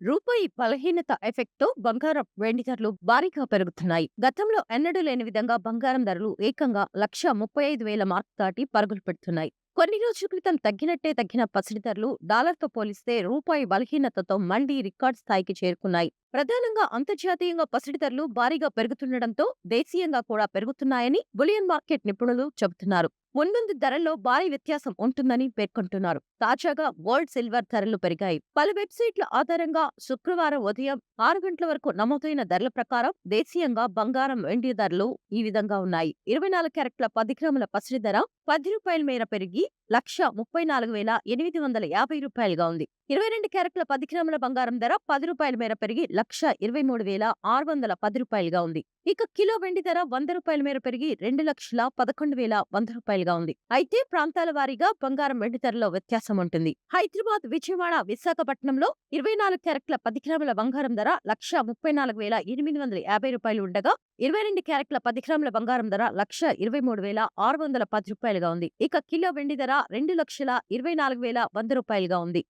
రూపాయి బలహీనత ఎఫెక్ట్‌తో బంగారం, వెండి ధరలు భారీగా పెరుగుతున్నాయి. గతంలో ఎన్నడూ లేని విధంగా బంగారం ధరలు ఏకంగా 1,35,000 మార్క్ దాటి పరుగులు పెడుతున్నాయి. కొన్ని రోజుల క్రితం తగ్గిన పసిడి ధరలు డాలర్‌తో పోలిస్తే రూపాయి బలహీనతతో మళ్లీ రికార్డ్ స్థాయికి చేరుకున్నాయి. ప్రధానంగా అంతర్జాతీయంగా పసిడి ధరలు భారీగా పెరుగుతుండటంతో దేశీయంగా కూడా పెరుగుతున్నాయని బులియన్ మార్కెట్ నిపుణులు చెబుతున్నారు. మున్ముందు ధరల్లో భారీ వ్యత్యాసం ఉంటుందని పేర్కొంటున్నారు. తాజాగా గోల్డ్, సిల్వర్ ధరలు పెరిగాయి. పలు వెబ్సైట్ల ఆధారంగా శుక్రవారం ఉదయం 6 గంటల వరకు నమోదైన ధరల ప్రకారం దేశీయంగా బంగారం, వెండి ధరలు ఈ విధంగా ఉన్నాయి. 24 క్యారెట్ల 10 గ్రాముల పసిడి ధర రూ. 10 మేర పెరిగి రూ. 1,34,850గా ఉంది. 22 క్యారెట్ల 10 గ్రాముల బంగారం ధర రూ. 10 మేర పెరిగి రూ. 1,23,610గా ఉంది. ఇక కిలో వెండి ధర రూ. 100 మేర పెరిగి రూ. 2,11,100గా ఉంది. అయితే ప్రాంతాల వారీగా బంగారం, వెండి ధరలో వ్యత్యాసం ఉంటుంది. హైదరాబాద్, విజయవాడ, విశాఖపట్నంలో 24 క్యారెట్ల 10 గ్రాముల బంగారం ధర రూ. 1,34,850 ఉండగా 22 క్యారెట్ల 10 గ్రాముల బంగారం ధర రూ. 1,23,610గా ఉంది. ఇక కిలో వెండి ధర రూ. 2,24,100గా ఉంది.